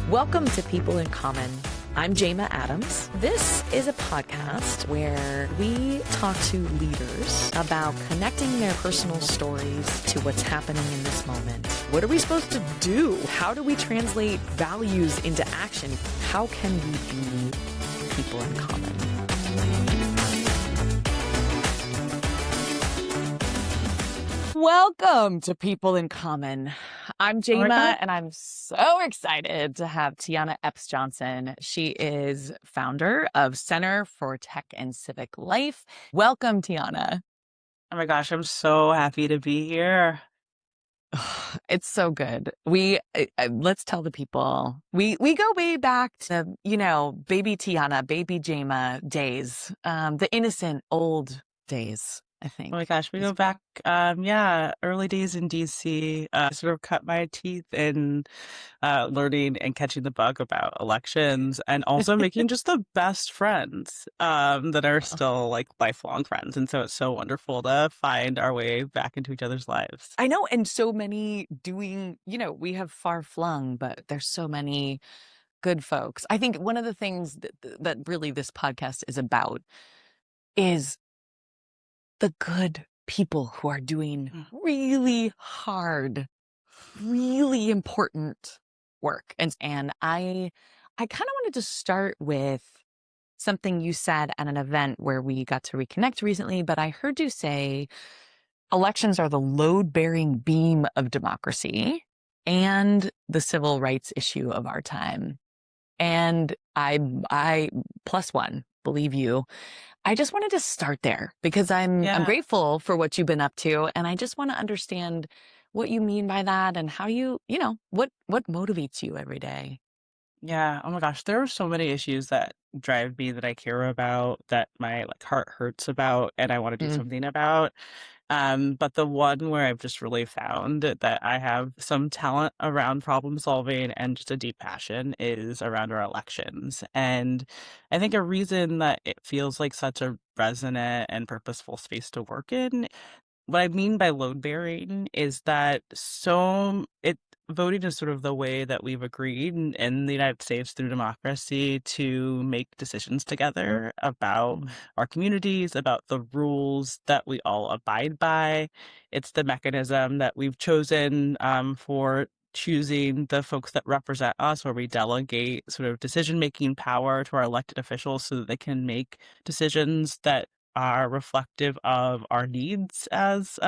Welcome to People in Common. I'm Jama Adams. This is a podcast where we talk to leaders about connecting their personal stories to what's happening in this moment. What are we supposed to do? How do we translate values into action? How can we be people in common? Welcome to People in Common. I'm Jama, and I'm so excited to have Tiana Epps-Johnson. She is founder of Center for Tech and Civic Life. Welcome, Tiana. Oh my gosh, I'm so happy to be here. It's so good. Let's tell the people, we go way back to, baby Tiana, baby Jama days, the innocent old days. I think. Oh my gosh, we go back, early days in DC. Sort of cut my teeth in learning and catching the bug about elections, and also making just the best friends that are still like lifelong friends. And so it's so wonderful to find our way back into each other's lives. I know, and so many doing, we have far flung, but there's so many good folks. I think one of the things that really this podcast is about is the good people who are doing really hard, really important work. And I kind of wanted to start with something you said at an event where we got to reconnect recently, but I heard you say elections are the load-bearing beam of democracy and the civil rights issue of our time. And I plus one, believe you. I just wanted to start there because I'm grateful for what you've been up to. And I just want to understand what you mean by that and how what motivates you every day. Yeah. Oh my gosh, there are so many issues that drive me, that I care about, that my heart hurts about, and I want to do something about. But the one where I've just really found that I have some talent around problem solving and just a deep passion is around our elections. And I think a reason that it feels like such a resonant and purposeful space to work in, what I mean by load bearing is that voting is sort of the way that we've agreed in the United States through democracy to make decisions together about our communities, about the rules that we all abide by. It's the mechanism that we've chosen for choosing the folks that represent us, where we delegate sort of decision-making power to our elected officials so that they can make decisions that are reflective of our needs as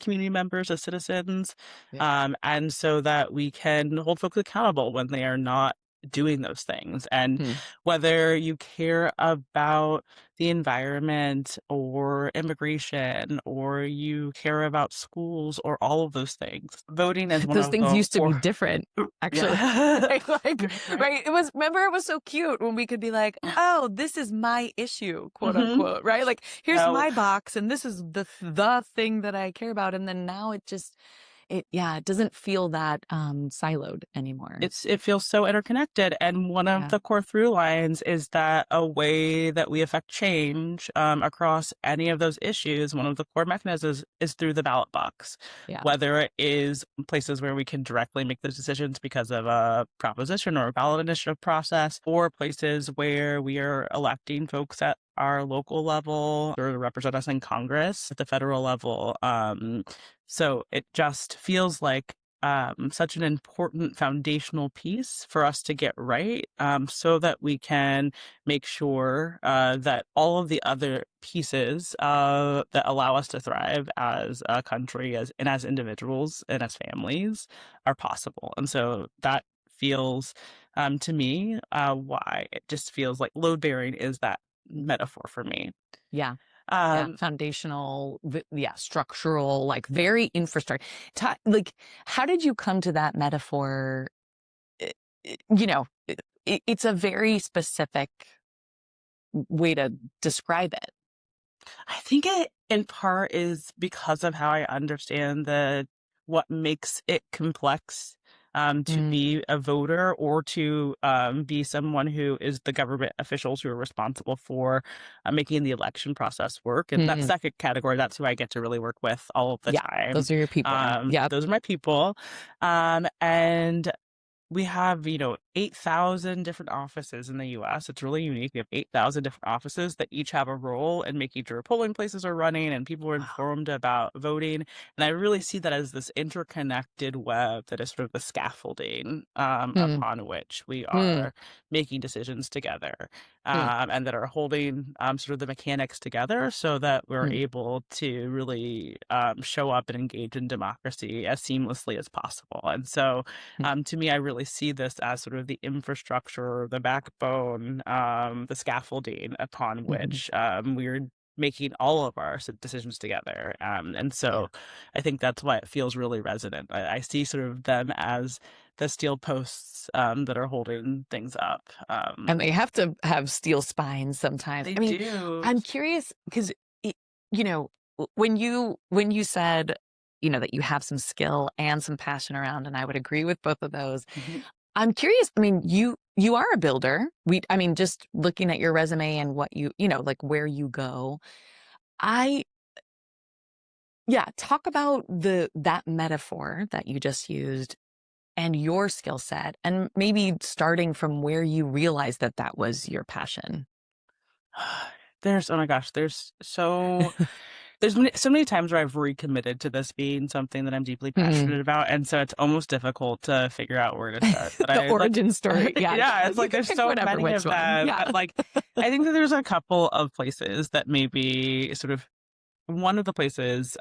community members, as citizens, and so that we can hold folks accountable when they are not doing those things. And whether you care about the environment or immigration, or you care about schools, or all of those things, voting is one those of things used to be different, actually. Right? It was so cute when we could be like, oh, this is my issue, quote unquote, right? Like, here's my box, and this is the thing that I care about. And then now it doesn't feel that siloed anymore. It feels so interconnected. And one of the core through lines is that a way that we affect change across any of those issues, one of the core mechanisms is through the ballot box. Whether it is places where we can directly make those decisions because of a proposition or a ballot initiative process, or places where we are electing folks at our local level or to represent us in Congress at the federal level. So it just feels like such an important foundational piece for us to get right, so that we can make sure that all of the other pieces that allow us to thrive as a country, as individuals and as families, are possible. And so that feels to me why it just feels like load bearing is that metaphor for me. Foundational, structural, like very infrastructure. How did you come to that metaphor? It's a very specific way to describe it. I think it in part is because of how I understand what makes it complex to be a voter, or to be someone who is the government officials who are responsible for making the election process work. And that second category, that's who I get to really work with all of the time. Those are your people. Those are my people. And we have, 8,000 different offices in the US. It's really unique. We have 8,000 different offices that each have a role in making sure polling places are running and people are Wow. informed about voting. And I really see that as this interconnected web that is sort of the scaffolding Hmm. upon which we Hmm. are making decisions together, Hmm. and that are holding sort of the mechanics together so that we're Hmm. able to really show up and engage in democracy as seamlessly as possible. And so, Hmm. to me, I really see this as sort of the infrastructure, the backbone, the scaffolding upon Hmm. which we're making all of our decisions together. And Yeah. so I think that's why it feels really resonant. I see sort of them as the steel posts that are holding things up. And they have to have steel spines sometimes. They I mean, do. I'm curious because, you know, when you said, that you have some skill and some passion around, and I would agree with both of those. Mhm. I'm curious. I mean, you are a builder. I mean, just looking at your resume and what like where you go. I Yeah, talk about that metaphor that you just used and your skill set, and maybe starting from where you realized that that was your passion. Oh my gosh, so many times where I've recommitted to this being something that I'm deeply Hmm. passionate about, and so it's almost difficult to figure out where to start. But The I like, origin story. Yeah, yeah, it's you like can there's pick so whatever many which of one. them, Yeah. but like I think that there's a couple of places that maybe sort of one of the places,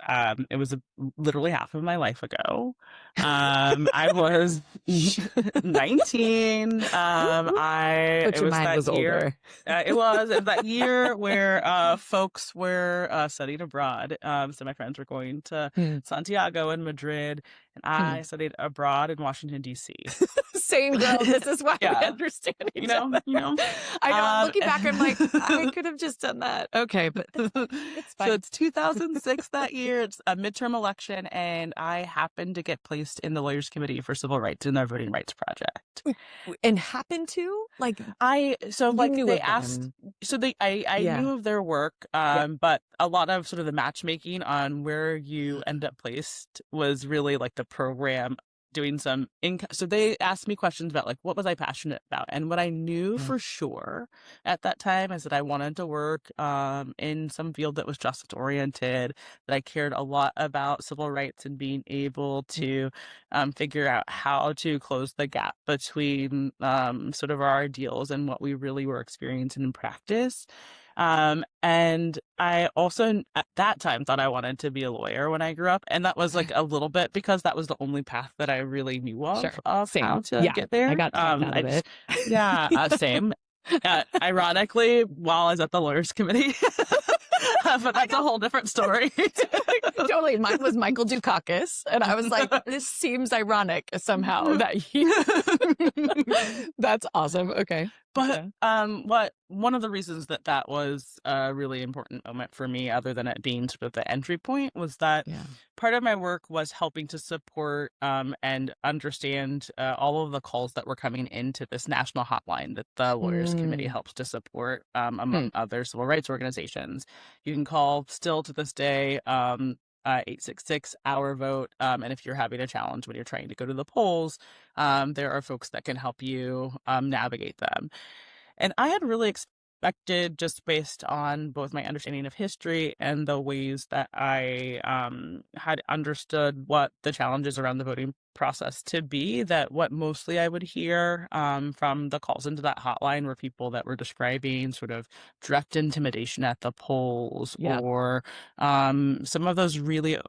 it was literally half of my life ago. I was 19. Whoop, whoop. But It your was mind that was year. older. It was that year where folks were studying abroad. So my friends were going to Hmm. Santiago and Madrid, and Hmm. I studied abroad in Washington, D.C. Same girl. This is why we Yeah, understand you each know, other. you know. I know. I'm Um, looking back. I'm like, I could have just done that. Okay, but it's fine. It's so fine. it's 2006 that year. It's a midterm election, and I happened to get placed in the Lawyers Committee for Civil Rights in their Voting Rights Project. And happen to like you Like knew they of asked, them. I Yeah. knew of their work, Yeah. but a lot of sort of the matchmaking on where you end up placed was really like the program doing some so they asked me questions about like what was I passionate about, and what I knew Yeah. for sure at that time is that I wanted to work in some field that was justice oriented, that I cared a lot about civil rights and being able to figure out how to close the gap between sort of our ideals and what we really were experiencing in practice. And I also at that time thought I wanted to be a lawyer when I grew up. And that was like a little bit because that was the only path that I really knew Sure. of how Same. to Yeah. get I there. got talked out of it. Yeah, same. Ironically, while I was at the lawyers committee, but I that's a know. whole different story. Totally. Mine was Michael Dukakis. And I was like, this seems ironic somehow that he. That's awesome. Okay. But Yeah. what one of the reasons that that was a really important moment for me, other than it being sort of the entry point, was that Yeah. part of my work was helping to support and understand all of the calls that were coming into this national hotline that the Lawyers Committee Mm. helps to support, Hmm. among other civil rights organizations. You can call still to this day. 866 our vote. And if you're having a challenge when you're trying to go to the polls, there are folks that can help you navigate them. And I had really expected, just based on both my understanding of history and the ways that I had understood what the challenges around the voting process to be, that what mostly I would hear from the calls into that hotline were people that were describing sort of direct intimidation at the polls, Yeah. or some of those really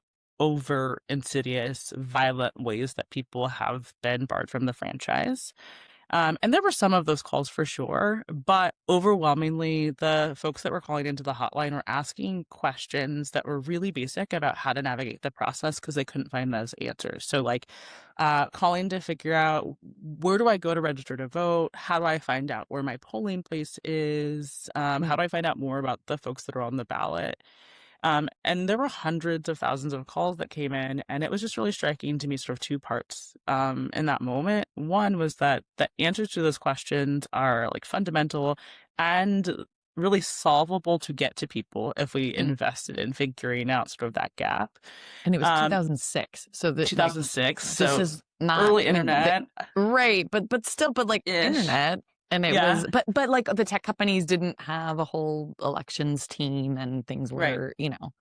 over insidious, violent ways that people have been barred from the franchise. And there were some of those calls for sure, but overwhelmingly, the folks that were calling into the hotline were asking questions that were really basic about how to navigate the process because they couldn't find those answers. So, like, calling to figure out where do I go to register to vote? How do I find out where my polling place is? How Mm. do I find out more about the folks that are on the ballot? And there were hundreds of thousands of calls that came in, and it was just really striking to me, sort of two parts in that moment. One was that the answers to those questions are like fundamental and really solvable to get to people if we Mm. invested in figuring out sort of that gap. And it was Um, 2006. So that like 2006. this So is not, early I mean, internet right, but still, but like ish. internet, and it Yeah, was, but like the tech companies didn't have a whole elections team, and things right. were,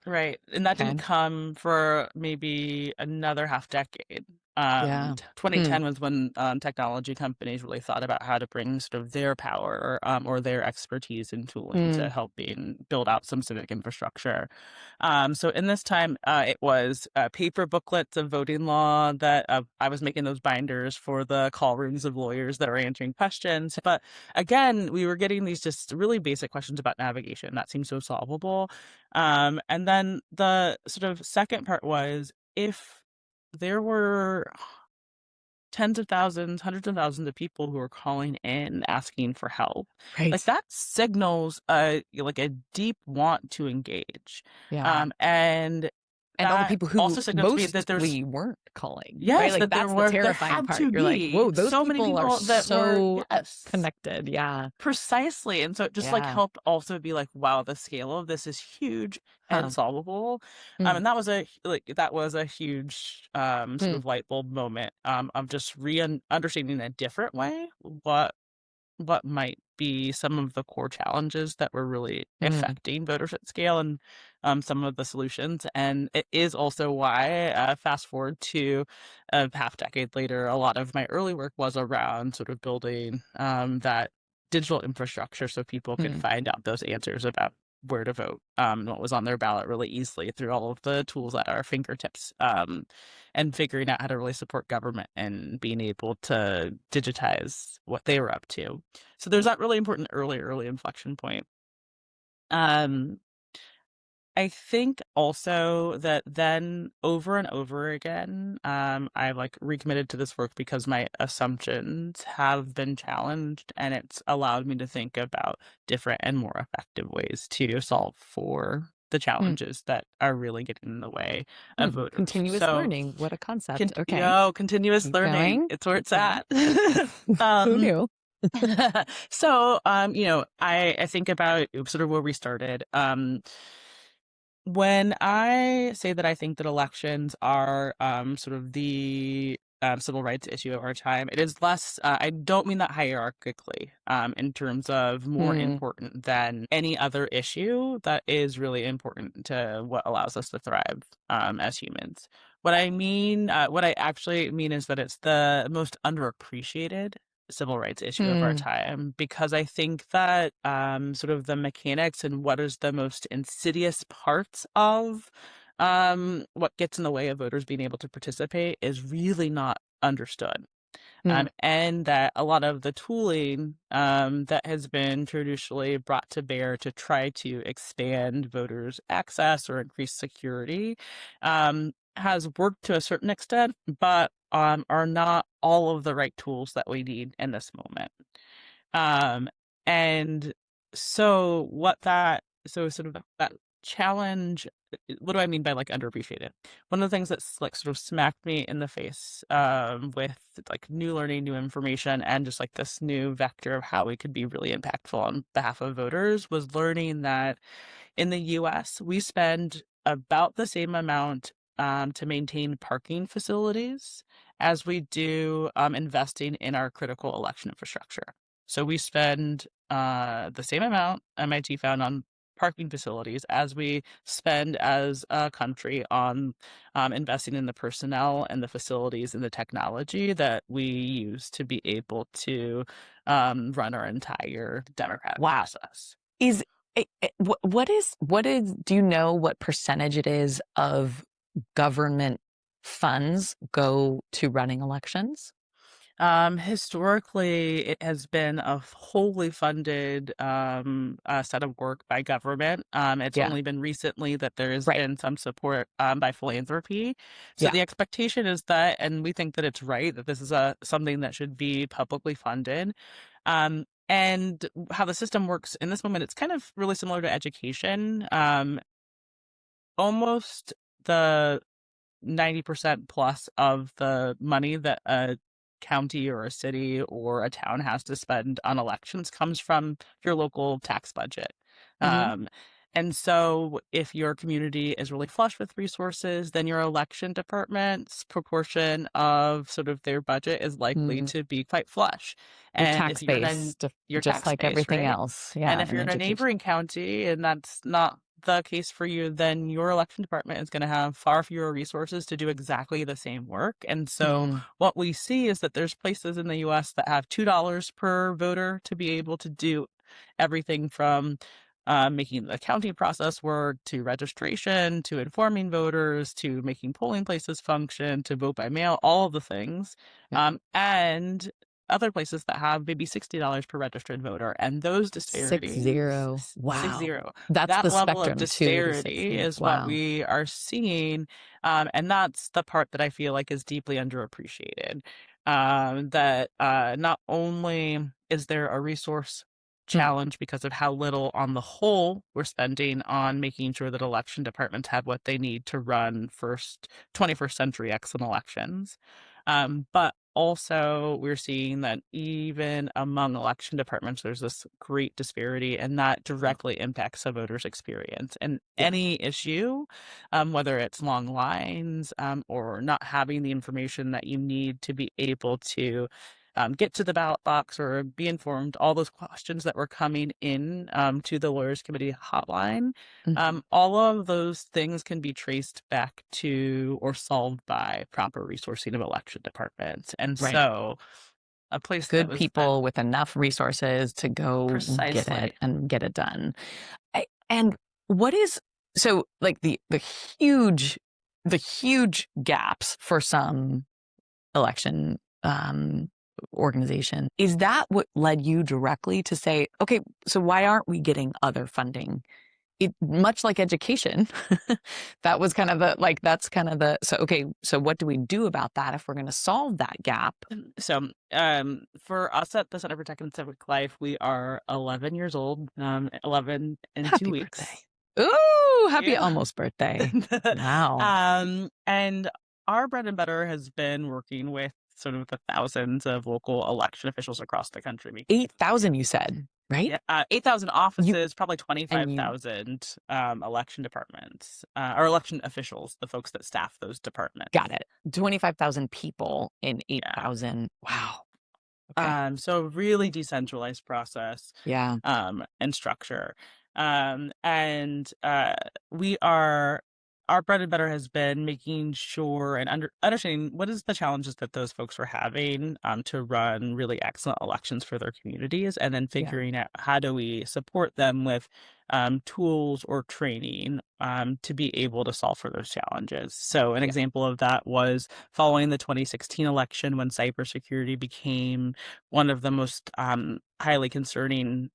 Right. And that didn't okay, come for maybe another half decade. yeah, 2010 was when technology companies really thought about how to bring sort of their power or their expertise and tooling to mm, helping build out some civic infrastructure. So in this time, it was paper booklets of voting law that I was making those binders for the call rooms of lawyers that are answering questions. But again, we were getting these just really basic questions about navigation that seemed so solvable. And then the sort of second part was if there were tens of thousands, hundreds of thousands of people who are calling in asking for help. Like right, that signals a deep want to engage. yeah. And And all the that people who also signals to me that there's mostly weren't calling, right? yes, Like that that's the there terrifying had part. to You're like, be whoa, those so many people are people that were so yes. connected. Yeah. Precisely. And so it just like Yeah. helped also be like, wow, the scale of this is huge and Huh. solvable. Mm, And that was a huge sort mm, of light bulb moment of just understanding in a different way what might be some of the core challenges that were really mm, affecting voters at scale and some of the solutions. And it is also why, fast forward to a half decade later, a lot of my early work was around sort of building that digital infrastructure so people could mm, find out those answers about where to vote, and what was on their ballot really easily through all of the tools at our fingertips, and figuring out how to really support government and being able to digitize what they were up to. So there's that really important early inflection point. Um, I think also that then over and over again, I've like recommitted to this work because my assumptions have been challenged and it's allowed me to think about different and more effective ways to solve for the mm, challenges that are really getting in the way of voters. Continuous So learning. What a concept. Okay. continuous Keep learning, going. it's where it's Yeah. at. Who um, knew? so, I think about sort of where we started. When I say that I think that elections are sort of the civil rights issue of our time, it is less, I don't mean that hierarchically, in terms of more Mm, important than any other issue that is really important to what allows us to thrive as humans. What I actually mean is that it's the most underappreciated civil rights issue of our mm, time because I think that sort of the mechanics and what is the most insidious parts of what gets in the way of voters being able to participate is really not understood. mm, And that a lot of the tooling that has been traditionally brought to bear to try to expand voters' access or increase security has worked to a certain extent, but are not all of the right tools that we need in this moment. Um, and so so sort of that challenge, what do I mean by like underappreciated? One of the things that's like sort of smacked me in the face, with like new learning, new information, and just like this new vector of how we could be really impactful on behalf of voters was learning that in the US, we spend about the same amount to maintain parking facilities as we do investing in our critical election infrastructure. So we spend the same amount, MIT found, on parking facilities as we spend as a country on investing in the personnel and the facilities and the technology that we use to be able to run our entire democratic wow. process. Is what is do you know what percentage it is of government funds go to running elections? Historically, it has been a wholly funded set of work by government. It's Yeah. only been recently that there has Right. been some support by philanthropy. So Yeah. the expectation is that, and we think that it's right, that this is something that should be publicly funded. And how the system works in this moment, it's kind of really similar to education. Almost the 90% plus of the money that a county or a city or a town has to spend on elections comes from your local tax budget. Hmm. Um, And so if your community is really flush with resources, then your election department's proportion of sort of their budget is likely Mm. to be quite flush. Your And if tax you're in base, your just tax like base, everything right? else. And Yeah, if in you're in a education. neighboring county and that's not the case for you, then your election department is going to have far fewer resources to do exactly the same work. And so Mm. what we see is that there's places in the US that have $2 per voter to be able to do everything from making the counting process work, to registration, to informing voters, to making polling places function, to vote by mail, all of the things. Yeah. And other places that have maybe $60 per registered voter. And those Six disparities, zero. six Wow. zero, That's that the level of spectrum, 2 to disparity 60. is what Wow. we are seeing. And that's the part that I feel like is deeply underappreciated. That not only is there a resource Mm. challenge because of how little on the whole we're spending on making sure that election departments have what they need to run 21st century excellent elections. But also we're seeing that even among election departments, there's this great disparity, and that directly impacts a voter's experience. And Yeah. any issue, whether it's long lines or not having the information that you need to be able to get to the ballot box or be informed, all those questions that were coming in to the Lawyers Committee hotline, Mhm. all of those things can be traced back to or solved by proper resourcing of election departments. And Right. so a place that Good was that people with enough resources to go get it precisely. and get it done. And what is so like the huge gaps for some election organization, is that what led you directly to say, okay, so why aren't we getting other funding? It much like education, that was kind of the like that's kind of the so okay, so what do we do about that if we're going to solve that gap? So, for us at the Center for Tech and Civic Life, we are 11 years old, 11 in two Happy birthday. weeks. Ooh, happy Yeah. almost birthday. Wow. And our bread and butter has been working with sort of the thousands of local election officials across the country. 8,000 you said, right? Yeah, 8,000 You offices, probably and you 25,000 election departments or election officials, the folks that staff those departments. got it. 25,000 people in Yeah. 8,000. Wow. Okay. So really decentralized process Yeah. and structure. And we are our bread and butter has been making sure and understanding what is the challenges that those folks were having to run really excellent elections for their communities, and then Yeah. figuring out how do we support them with tools or training to be able to solve for those challenges. So an Yeah. example of that was following the 2016 election, when cybersecurity became one of the most highly concerning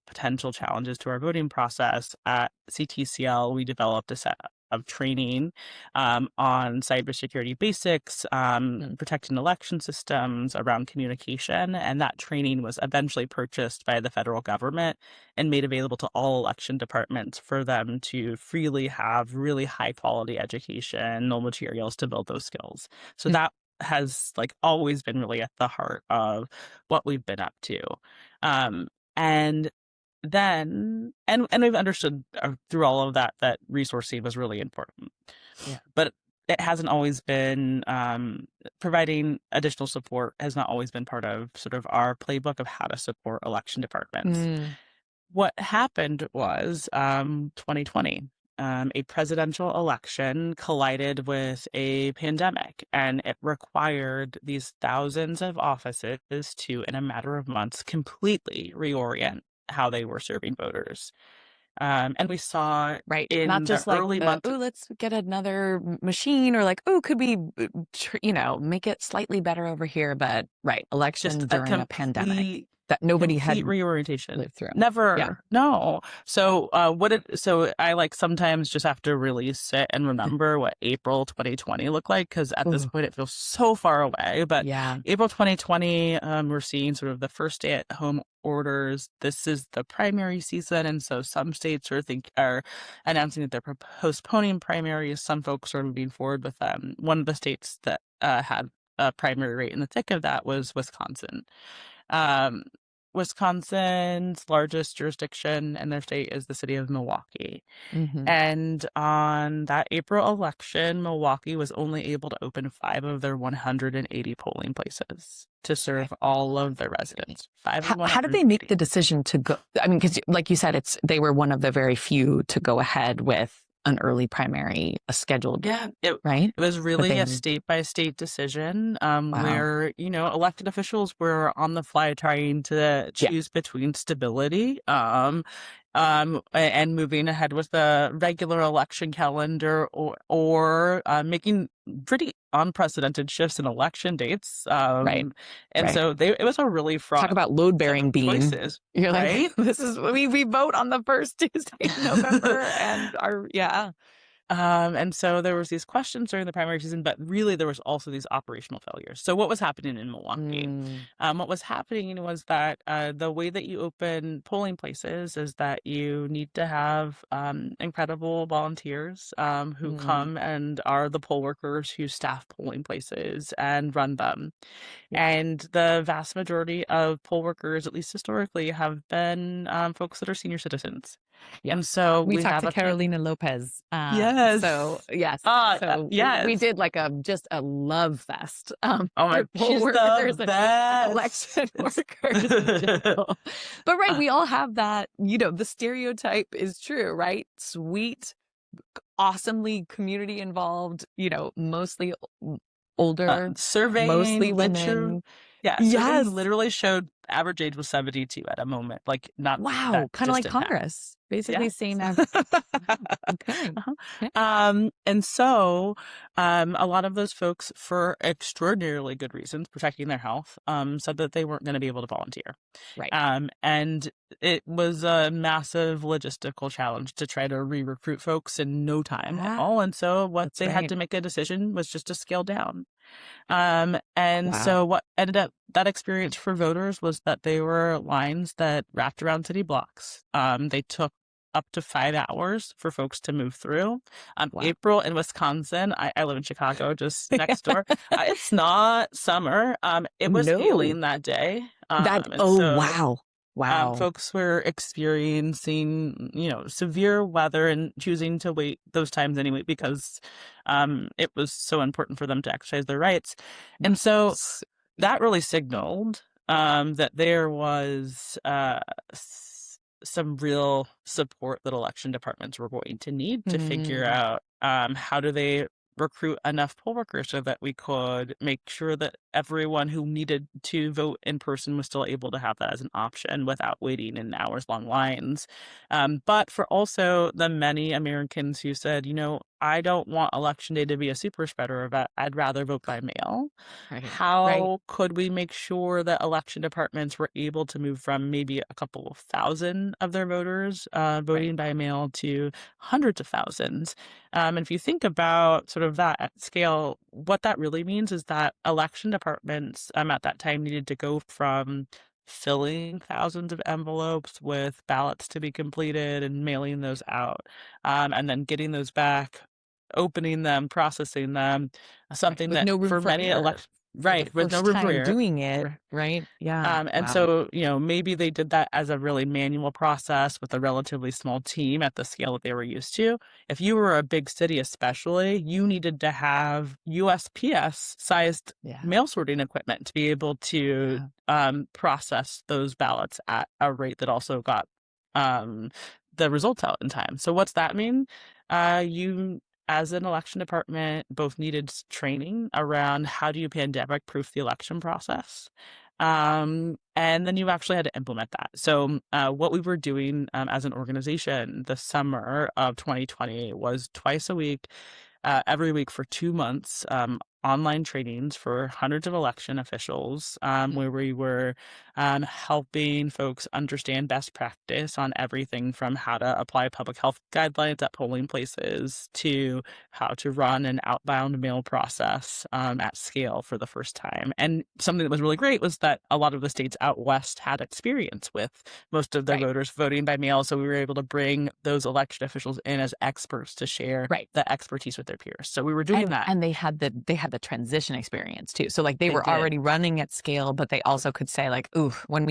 potential challenges to our voting process. At CTCL, we developed a set of training on cybersecurity basics, Mm. protecting election systems, around communication, and that training was eventually purchased by the federal government and made available to all election departments for them to freely have really high quality education, no materials to build those skills. So Mm. that has like always been really at the heart of what we've been up to. And then and we've understood through all of that that resourcing was really important. Yeah. But it hasn't always been providing additional support has not always been part of sort of our playbook of how to support election departments. Mm. What happened was 2020, a presidential election collided with a pandemic, and it required these thousands of offices to, in a matter of months, completely reorient how they were serving voters. And we saw Right. Not in the just like early the, months oh, let's get another machine or like, oh, could we, make it slightly better over here. But right. just Election a during a pandemic complete that nobody complete had reorientation. lived through. Yeah. Never, no. So so I like sometimes just have to really sit and remember what April 2020 looked like, because at this Ooh, point it feels so far away. But yeah. April 2020, we're seeing sort of the first stay at home orders. This is the primary season, and so some states are announcing that they're postponing primaries. Some folks are moving forward with them. One of the states that had a primary rate in the thick of that was Wisconsin. Um, Wisconsin's largest jurisdiction in their state is the city of Milwaukee. Hmm. And on that April election, Milwaukee was only able to open 5 of their 180 polling places to serve all of their residents. Five of How did they make 180. the decision to go? I mean, because like you said, they were one of the very few to go ahead with an early primary, a scheduled, Yeah, right? it was But really they, a state by state decision, wow, where, elected officials were on the fly trying to yeah, choose between stability, and moving ahead with the regular election calendar, or making pretty unprecedented shifts in election dates. right, And right. so it was a really Talk fraught about load set bearing of being. choices, You're like, right? this is we vote on the first Tuesday in November, and our yeah, And so there was these questions during the primary season, but really there was also these operational failures. So what was happening in Milwaukee? mm, What was happening was that the way that you open polling places is that you need to have incredible volunteers who mm, come and are the poll workers who staff polling places and run them. yeah, And the vast majority of poll workers, at least historically, have been folks that are senior citizens. yeah. And so We we talked have to up to Carolina Lopez. So Yes. yes, so we Yes. did like a just a love fest Oh my, for poll she's the workers and best. election workers in general. But right, we all have that, the stereotype is true, right? Sweet, awesomely community involved, mostly older, Surveying mostly literally, women. yeah, surveying Yes. literally showed average age was 72 at a moment, like not that Wow. Kind of like distant past. Congress. Basically Yes. same average. Wow. Okay. Uh-huh. Okay. And so a lot of those folks, for extraordinarily good reasons, protecting their health, said that they weren't going to be able to volunteer. Right. And it was a massive logistical challenge to try to re-recruit folks in no time at Ah, all. And so what that's they had right. to make a decision was just to scale down. And Wow. so what ended up that experience for voters was that they were lines that wrapped around city blocks. They took up to 5 hours for folks to move through. Wow. April in Wisconsin, I live in Chicago, just next door. It's not summer. It was No. hailing that day. And Oh, so wow. Wow. folks were experiencing, severe weather and choosing to wait those times anyway because it was so important for them to exercise their rights. And so that really signaled that there was some real support that election departments were going to need to figure Mm, out how do they recruit enough poll workers so that we could make sure that everyone who needed to vote in person was still able to have that as an option without waiting in hours-long lines. But for also the many Americans who said, I don't want election day to be a super spreader event. I'd rather vote by mail. right. Right. How could we make sure that election departments were able to move from maybe a couple of thousand of their voters Right. voting by mail to hundreds of thousands? And if you think about sort of that at scale, what that really means is that election departments at that time needed to go from filling thousands of envelopes with ballots to be completed and mailing those out, and then getting those back, opening them, processing them, Right. something With that no room for for many error for the right, with no first room for time error. doing it. Right. Yeah. And Wow. so, maybe they did that as a really manual process with a relatively small team at the scale that they were used to. If you were a big city, especially, you needed to have USPS sized Yeah. mail sorting equipment to be able to Yeah. process those ballots at a rate that also got um, the results out in time. So, what's that mean? You as an election department, both needed training around how do you pandemic proof the election process. And then you actually had to implement that. So, what we were doing as an organization the summer of 2020 was twice a week, every week for 2 months, online trainings for hundreds of election officials, Mm, where we were helping folks understand best practice on everything from how to apply public health guidelines at polling places to how to run an outbound mail process at scale for the first time. And something that was really great was that a lot of the states out west had experience with most of their right. voters voting by mail. So we were able to bring those election officials in as experts to share Right. the expertise with their peers. So we were doing that. And they had the the transition experience too. So like they They were did. already running at scale, but they also could say like, ooh, when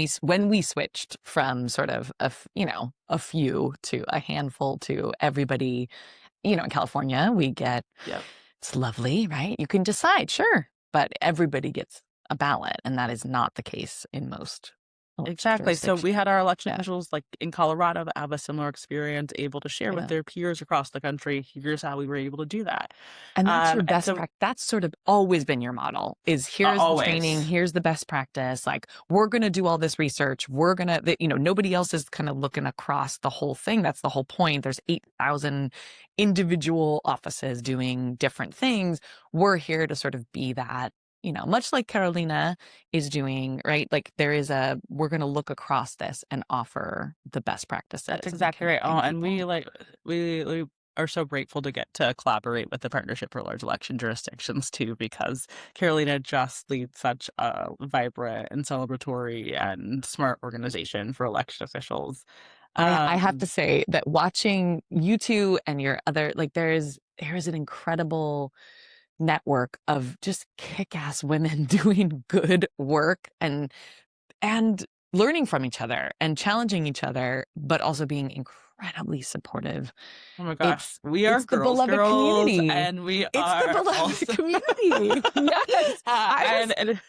we switched from sort of a few to a handful to everybody, in California, we get, Yep. it's lovely, right? You can decide, sure, but everybody gets a ballot, and that is not the case in most Exactly. So jurisdictions. we had our election Yeah. officials like in Colorado that have a similar experience, able to share with Yeah. their peers across the country. Here's how we were able to do that. And that's your And best so practice. That's sort of always been your model is here's the training, always. here's the best practice. Like we're going to do all this research. We're going to, nobody else is kind of looking across the whole thing. That's the whole point. There's 8,000 individual offices doing different things. We're here to sort of be that, much like Carolina is doing, right? Like we're going to look across this and offer the best practices. That's And exactly right. Oh, and people. we are so grateful to get to collaborate with the Partnership for Large Election Jurisdictions too, because Carolina just leads such a vibrant and celebratory and smart organization for election officials. I have to Um, say that watching you two and your other, like there is an incredible network of just kick-ass women doing good work and learning from each other and challenging each other, but also being incredibly supportive. oh my gosh, It's we are it's the girls, beloved girls, community. and we It's the are beloved also, community. Yes. and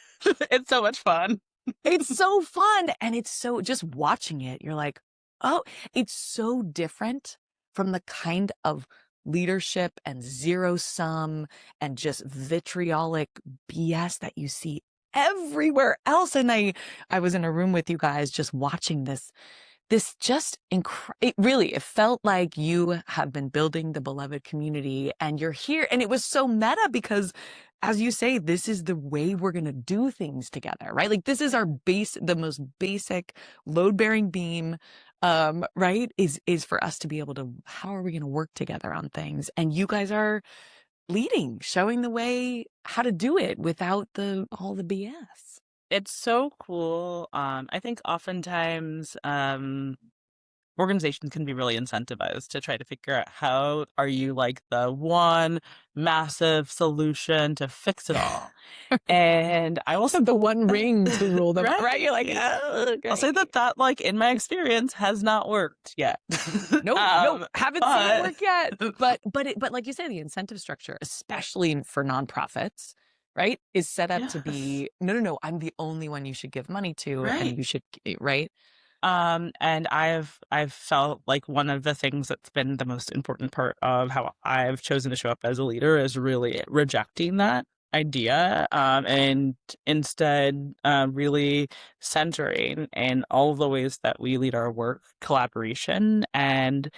it's so much fun. It's so fun. And it's so just watching it, you're like, oh, it's so different from the kind of leadership and zero sum and just vitriolic BS that you see everywhere else. And I was in a room with you guys just watching this just it felt like you have been building the beloved community and you're here. And it was so meta because, as you say, this is the way we're going to do things together, right? Like this is the most basic load bearing beam, right? Is for us to be able to, how are we going to work together on things? And you guys are leading, showing the way how to do it without all the BS. It's so cool. I think oftentimes organizations can be really incentivized to try to figure out how are you like the one massive solution to fix it all. And I will The one ring to rule them, right. right? You're like, oh, I'll say great. that like in my experience has not worked yet. Nope, haven't seen it But work yet. But like you say, the incentive structure, especially for nonprofits, right, is set up to yes, be no, I'm the only one you should give money to, and right. you should, right? And I've felt like one of the things that's been the most important part of how I've chosen to show up as a leader is really rejecting that idea, and instead really centering in all of the ways that we lead our work, collaboration. And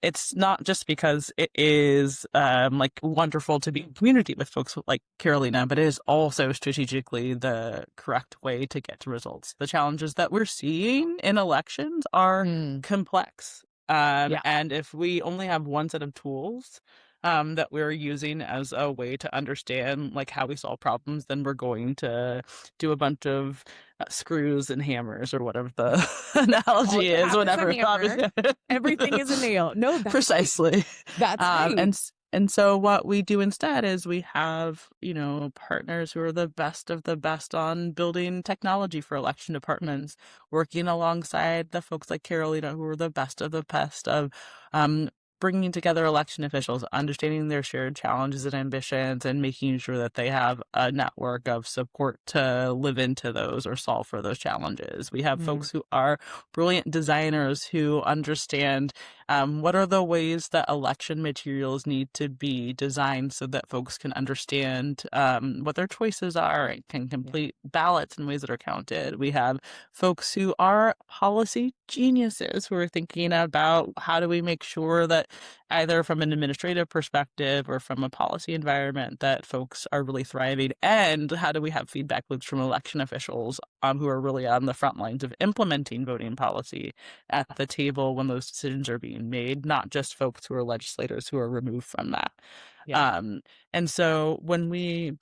it's not just because it is like wonderful to be in community with folks like Carolina, but it is also strategically the correct way to get to results. The challenges that we're seeing in elections are Mm, complex. yeah. And if we only have one set of tools that we're using as a way to understand like how we solve problems, then we're going to do a bunch of screws and hammers or whatever the All analogy you is, have is a whatever. hammer. Everything is a nail. No, that's great. Precisely. That's great. And so what we do instead is we have, partners who are the best of the best on building technology for election departments, working alongside the folks like Carolina who are the best of um, bringing together election officials, understanding their shared challenges and ambitions, and making sure that they have a network of support to live into those or solve for those challenges. We have Mm, folks who are brilliant designers who understand what are the ways that election materials need to be designed so that folks can understand what their choices are and can yeah. complete ballots in ways that are counted. We have folks who are policy geniuses who are thinking about how do we make sure that either from an administrative perspective or from a policy environment that folks are really thriving, and how do we have feedback loops from election officials who are really on the front lines of implementing voting policy at the table when those decisions are being made, not just folks who are legislators who are removed from that. Yeah. Um, and so when we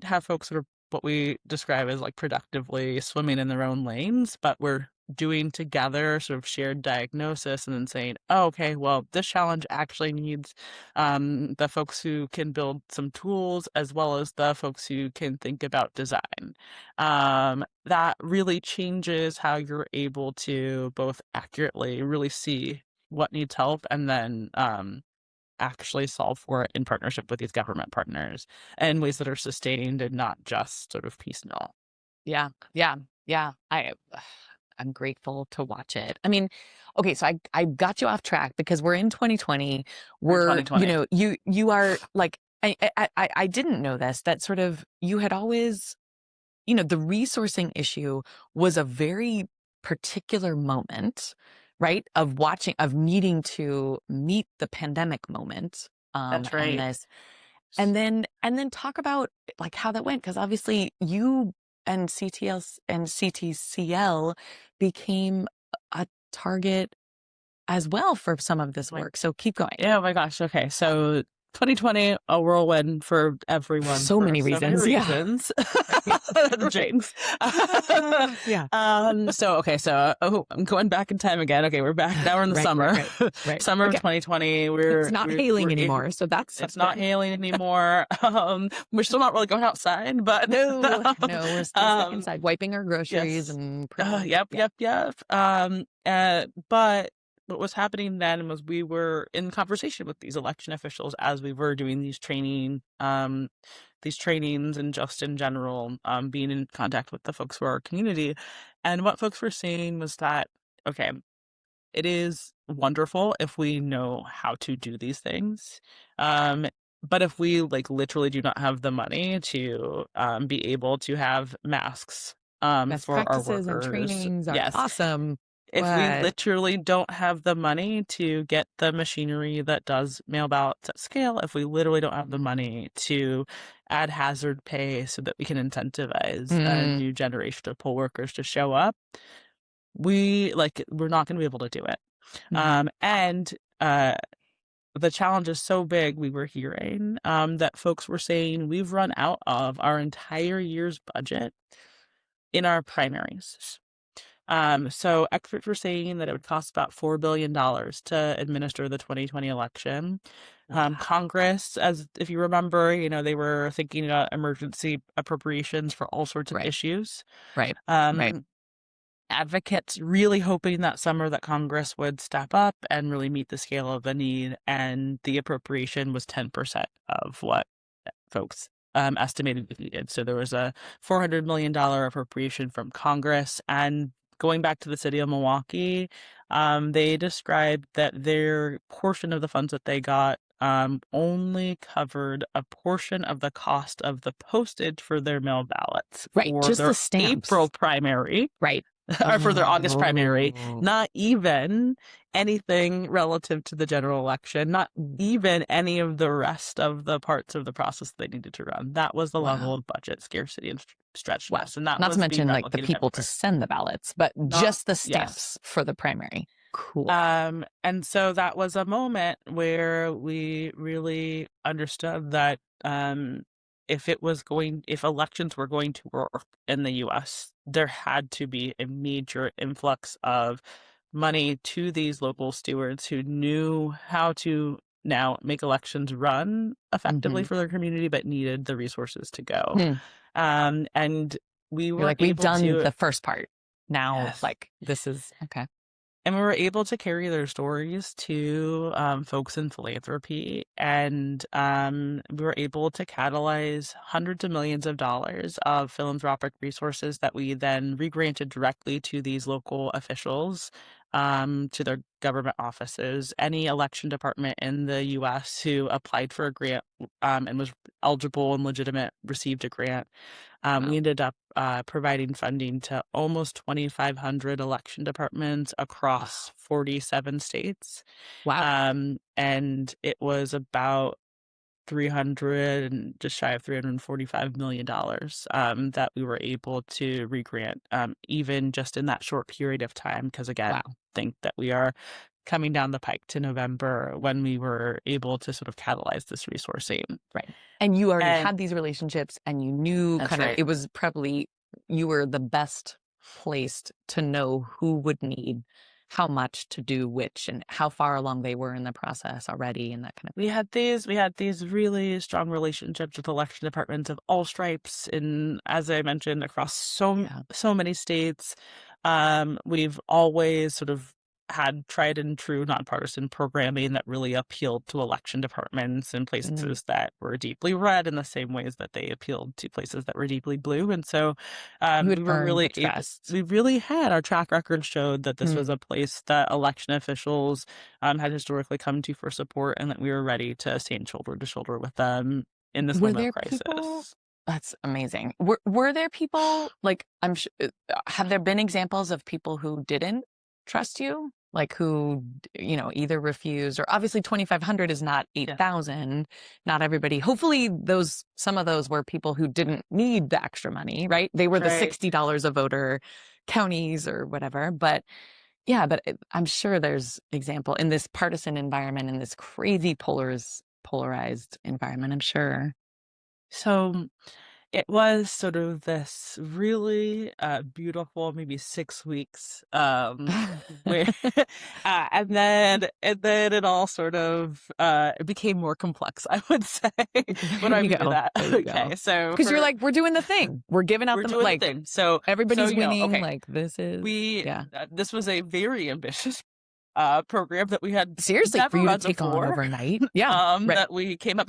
have folks sort of what we describe as like productively swimming in their own lanes, but we're doing together sort of shared diagnosis and then saying, oh, okay, well, this challenge actually needs the folks who can build some tools as well as the folks who can think about design. That really changes how you're able to both accurately really see what needs help and then actually solve for it in partnership with these government partners in ways that are sustained and not just sort of piecemeal. Yeah, yeah, yeah. I'm grateful to watch it. I mean, okay, so I got you off track because we're in 2020. We're in We're, 2020. you are like, I didn't know this, that sort of you had always, the resourcing issue was a very particular moment, right? Of needing to meet the pandemic moment, That's and right. this. And then talk about like how that went, because obviously you and CTL and CTCL became a target as well for some of this Right. work. So keep going. Yeah, oh my gosh. Okay. So 2020, a whirlwind for everyone So for many so many reasons. Yeah. reasons. Right. Jinx. Yeah. So I'm going back in time again. Okay, we're back. Now we're in the Right, right, summer. right, right. Summer of Okay. 2020. It's not hailing anymore, so that's It's not something. hailing anymore. We're still not really going outside, but No, we're still stuck um, inside, wiping our groceries yes. and putting, Yep, yeah, yep, yep. But what was happening then was we were in conversation with these election officials as we were doing these trainings and just in general, being in contact with the folks who are our community. And what folks were saying was that, okay, it is wonderful if we know how to do these things. But if we like literally do not have the money to be able to have masks best for our practices and workers, trainings are yes. awesome, If we but literally don't have the money to get the machinery that does mail ballots at scale, if we literally don't have the money to add hazard pay so that we can incentivize a mm, new generation of poll workers to show up, we're not going to be able to do it. mhm. And the challenge is so big, we were hearing that folks were saying we've run out of our entire year's budget in our primaries. So experts were saying that it would cost about $4 billion to administer the 2020 election. Wow. Congress, as if you remember, they were thinking about emergency appropriations for all sorts of Right, issues. right, right. Um, Advocates really hoping that summer that Congress would step up and really meet the scale of the need, and the appropriation was 10% of what folks estimated we needed. So there was a $400 million appropriation from Congress. And going back to the city of Milwaukee, they described that their portion of the funds that they got only covered a portion of the cost of the postage for their mail ballots Right, for just their the stamps. April primary Right. or for their August primary, Oh, not even anything relative to the general election, not even any of the rest of the parts of the process they needed to run. That was the level wow. of budget scarcity and Wow. stretchedness, and that Not to was being mention like the replicated people to everywhere. send the ballots, but Not just the yes. stamps for the primary. Cool. And so that was a moment where we really understood that if elections were going to work in the US, there had to be a major influx of money to these local stewards who knew how to now make elections run effectively Hmm. for their community, but needed the resources to go. Hmm. And we You're were like, we've able done to, the first part. Now, yes. like, this is okay. And we were able to carry their stories to folks in philanthropy, and we were able to catalyze hundreds of millions of dollars of philanthropic resources that we then regranted directly to these local officials, to their government offices. Any election department in the U.S. who applied for a grant and was eligible and legitimate received a grant. We Wow. ended up providing funding to almost 2,500 election departments Wow. across 47 states. Wow. And it was about 300 and just shy of $345 million that we were able to regrant, even just in that short period of time. Because again, Wow. think that we are coming down the pike to November when we were able to sort of catalyze this resourcing. Right. And you already And had these relationships and you knew that's kind of right. it was probably you were the best placed to know who would need how much to do which and how far along they were in the process already and that kind of We had these really strong relationships with election departments of all stripes, and as I mentioned, across yeah. so many states. We've always sort of had tried and true nonpartisan programming that really appealed to election departments in Mm. places that were deeply red in the same ways that they appealed to places that were deeply blue. And so You we had were earned the really able, trust. we really had our track record showed that this was Mm. a place that election officials had historically come to for support, and that we were ready to stand shoulder to shoulder with them in this Were moment of there people crisis. That's amazing. Were there people like I'm sure have there been examples of people who didn't trust you? Like who, either refused or obviously 2,500 is not Yeah, 8,000. Not everybody. Hopefully some of those were people who didn't need the extra money, right? They were the right. $60 a voter counties or whatever. But yeah, but I'm sure there's example in this partisan environment, in this crazy polarized environment, I'm sure. So it was sort of this really beautiful, maybe 6 weeks, where, and then it all sort of it became more complex, I would say. What There do I you mean by go. that? There you go. Okay, so Because you're like, we're doing the thing. We're giving out we're the, doing the like, thing. So everybody's winning. okay, Like, this is, we yeah. this was a very ambitious program that we had Seriously, for never you to run take on before. overnight. Yeah. Right. That we came up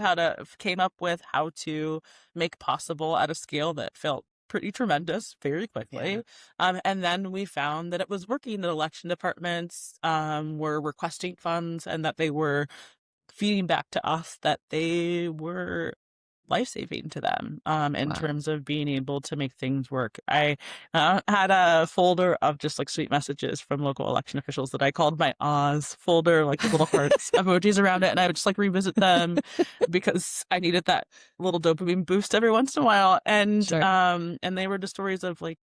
with how to make possible at a scale that felt pretty tremendous very Yeah. quickly. And then we found that it was working, that election departments were requesting funds, and that they were feeding back to us that they were life-saving to them, in Wow. terms of being able to make things work. I had a folder of just like sweet messages from local election officials that I called my Oz folder, like with little hearts emojis around it, and I would just like revisit them because I needed that little dopamine boost every once in a while. Sure. And they were just stories of like,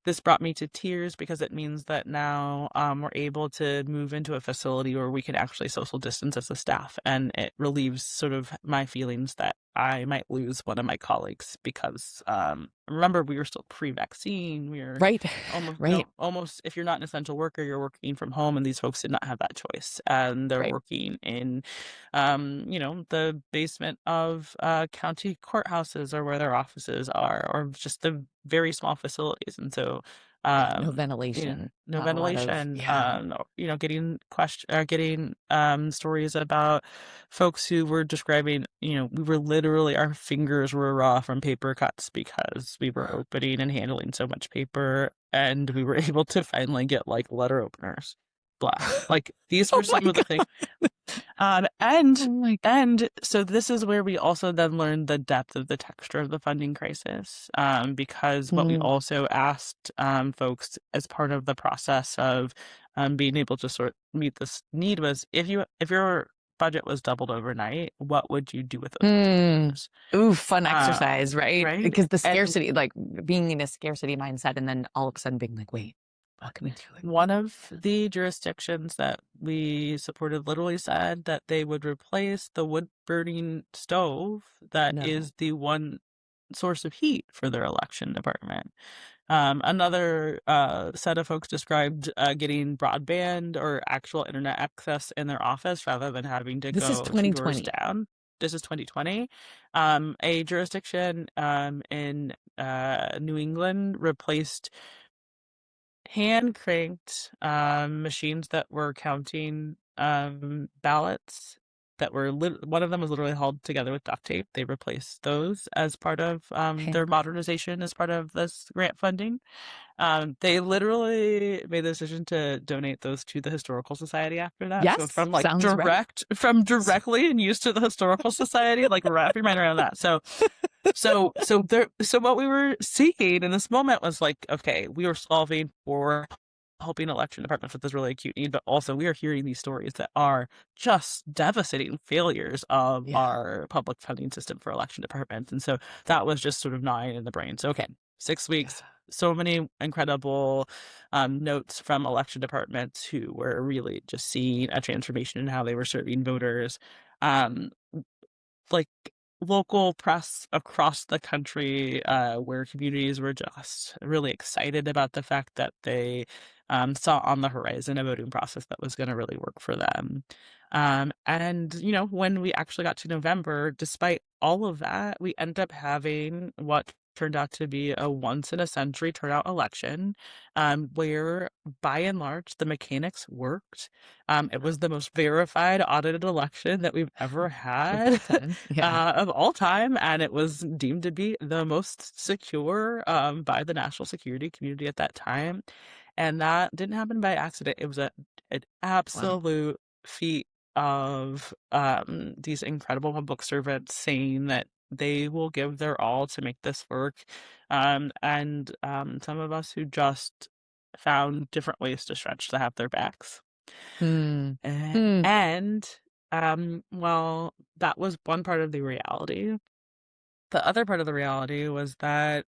this brought me to tears, because it means that now we're able to move into a facility where we can actually social distance as a staff. And it relieves sort of my feelings that I might lose one of my colleagues, because remember, we were still pre-vaccine. We were Right. almost, Right. if you're not an essential worker, you're working from home, and these folks did not have that choice. And they're Right. working in, the basement of county courthouses, or where their offices are, or just the very small facilities. And so, Yeah. No you know, ventilation. no Not a lot of, ventilation, yeah. getting stories about folks who were describing, we were literally, our fingers were raw from paper cuts, because we were opening and handling so much paper, and we were able to finally get like letter openers. Blah. Like, these Oh were my some of the things. God. Um, Oh and my and so this is where we also then learned the depth of the texture of the funding crisis, because what we God. also asked folks as part of the process of being able to sort of meet this need was, if your budget was doubled overnight, what would you do with those Mm. resources? Ooh, fun Um, exercise, right? right? Because the And scarcity, like being in a scarcity mindset, and then all of a sudden being like, wait, what can we do? Like, one of the jurisdictions that we supported literally said that they would replace the wood burning stove that no. is the one source of heat for their election department. Another set of folks described getting broadband or actual internet access in their office rather than having to This is go two doors 2020. down. This is 2020. A jurisdiction in New England replaced hand cranked machines that were counting ballots, that were one of them was literally held together with duct tape. They replaced those as part of their Hand. modernization, as part of this grant funding. They literally made the decision to donate those to the Historical Society after that. So Yes, from like sounds right. directly and used to the Historical Society, like wrap your mind around that. So what we were seeking in this moment was like, okay, we were solving for helping election departments with this really acute need, but also we are hearing these stories that are just devastating failures of Yeah. our public funding system for election departments. And so that was just sort of gnawing in the brain. So, okay, 6 weeks, so many incredible notes from election departments who were really just seeing a transformation in how they were serving voters. Um, like local press across the country, where communities were just really excited about the fact that they saw on the horizon a voting process that was going to really work for them. And, when we actually got to November, despite all of that, we ended up having what turned out to be a once in a century turnout election, where by and large the mechanics worked. It was the most verified audited election that we've ever Of all had time. Yeah. of all time, and it was deemed to be the most secure by the national security community at that time. And that didn't happen by accident. It was an Wow. absolute feat of these incredible public servants saying that they will give their all to make this work. And some of us who just found different ways to stretch to have their backs. Hmm. Uh, Hmm. and well, that was one part of the reality. The other part of the reality was that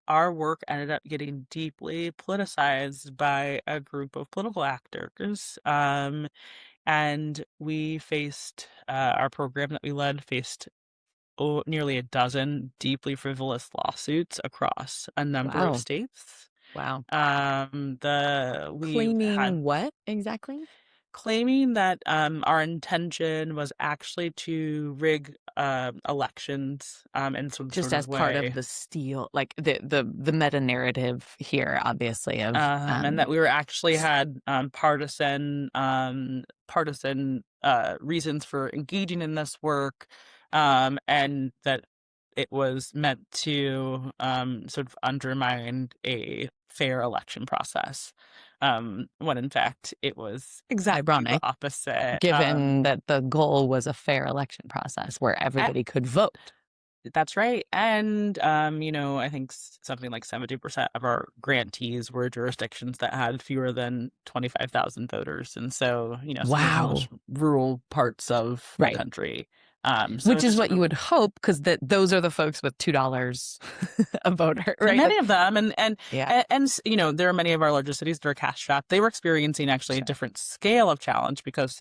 our work ended up getting deeply politicized by a group of political actors. And we faced our program that we led faced nearly a dozen deeply frivolous lawsuits across a number of Wow. states. Wow. We had Claiming what exactly? claiming that our intention was actually to rig elections in some Just sort as of part of way. the steal, like the meta narrative here, obviously, of And that we were actually had partisan reasons for engaging in this work, and that it was meant to sort of undermine a fair election process, when in fact it was exactly the ironic, opposite. given that the goal was a fair election process where everybody could vote. That's right. And, I think something like 70% of our grantees were jurisdictions that had fewer than 25,000 voters. And so, some of the most Wow. rural parts of the Right. country. So Which is just what you would hope, because those are the folks with $2 a voter, right? many of them, Yeah, there are many of our larger cities that are cash strapped. They were experiencing actually a sure. different scale of challenge because,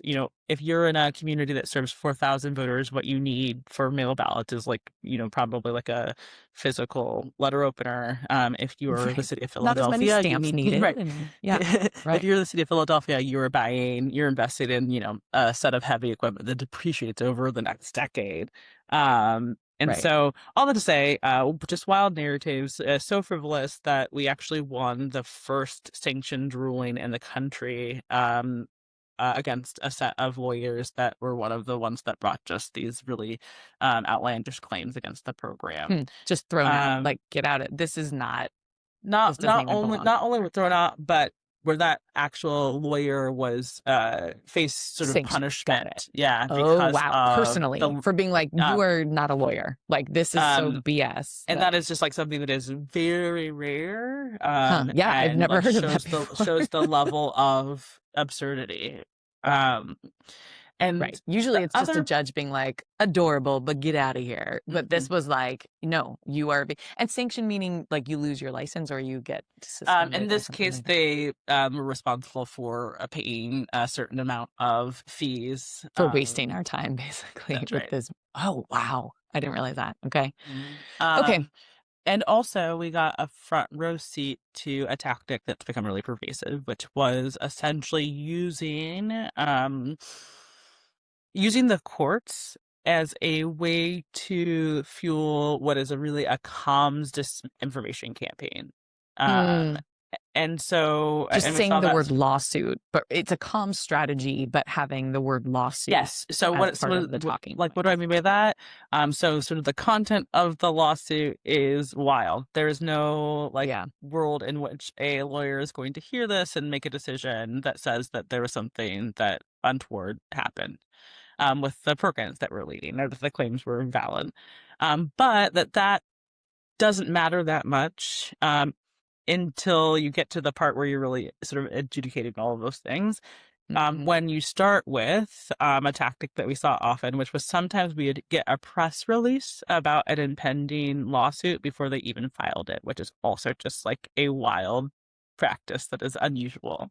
if you're in a community that serves 4,000 voters, what you need for mail ballots is like, probably like a physical letter opener. If you're the Right. city of Not as many Philadelphia, you stamps need needed. right. And yeah, If right, you're the city of Philadelphia, you're invested in, a set of heavy equipment that depreciates over the next decade. And right. so, all that to say, just wild narratives, so frivolous that we actually won the first sanctioned ruling in the country, against a set of lawyers that were one of the ones that brought just these really outlandish claims against the program. Just thrown out, Um, like, get out. This not doesn't not even only belong. not only were thrown out, but where that actual lawyer was faced sort of Sanctioned. Got it. punishment, yeah, Oh, because wow. of Personally, the for being like, you um, are not a lawyer. Like, this is so um BS and that, that is just like something that is very rare, huh. Yeah, I've and never like heard of that before. shows the level of absurdity. Um and Right. Usually the it's just a other judge being like, adorable, but get out of here. But this Mhm. was like, no, you are, and sanction meaning like you lose your license or you get In suspended or this something case, like that. they were responsible for paying a certain amount of fees. For wasting our time, basically, That's with right. this. Oh, wow. I didn't realize that. Okay. Mhm. Okay. And also, we got a front row seat to a tactic that's become really pervasive, which was essentially using the courts as a way to fuel what is a really a comms disinformation campaign. Um, Hmm. and so, Just and we saying saw the that. word lawsuit, but it's a calm strategy, but having the word lawsuit Yes. So as what? part of the talking Like, what do I points. mean by that? So sort of the content of the lawsuit is wild. There is no like Yeah. world in which a lawyer is going to hear this and make a decision that says that there was something that untoward happened, with the programs that were leading or that the claims were invalid. But that doesn't matter that much, until you get to the part where you're really sort of adjudicating all of those things. Mhm. When you start with a tactic that we saw often, which was sometimes we would get a press release about an impending lawsuit before they even filed it, which is also just like a wild practice that is unusual.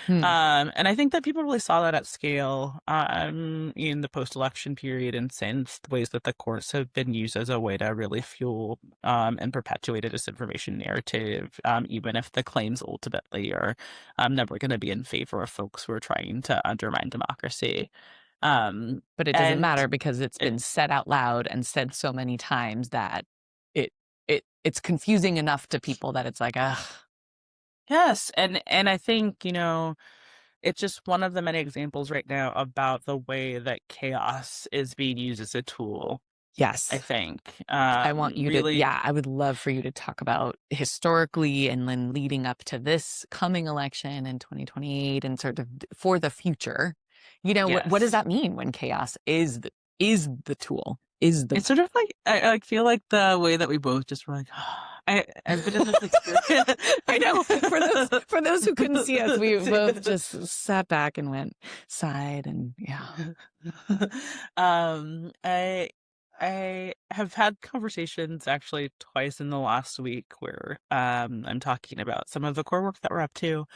Hmm. And I think that people really saw that at scale in the post-election period, and since the ways that the courts have been used as a way to really fuel and perpetuate a disinformation narrative, even if the claims ultimately are never going to be in favor of folks who are trying to undermine democracy. Um, But it doesn't and matter because it's been said out loud and said so many times that it it's confusing enough to people that it's like, ugh. yes, and I think, it's just one of the many examples right now about the way that chaos is being used as a tool, I Yes. think. I want you to, Really, yeah, I would love for you to talk about historically and then leading up to this coming election in 2028 and sort of for the future. What does yes. that mean when chaos is the tool, is the It's sort of like I like feel like the way that we both just were like, I've been in this experience. I know. For those who couldn't see us, we both just sat back and went sighed and yeah. Um, I I have had conversations actually twice in the last week where I'm talking about some of the core work that we're up to,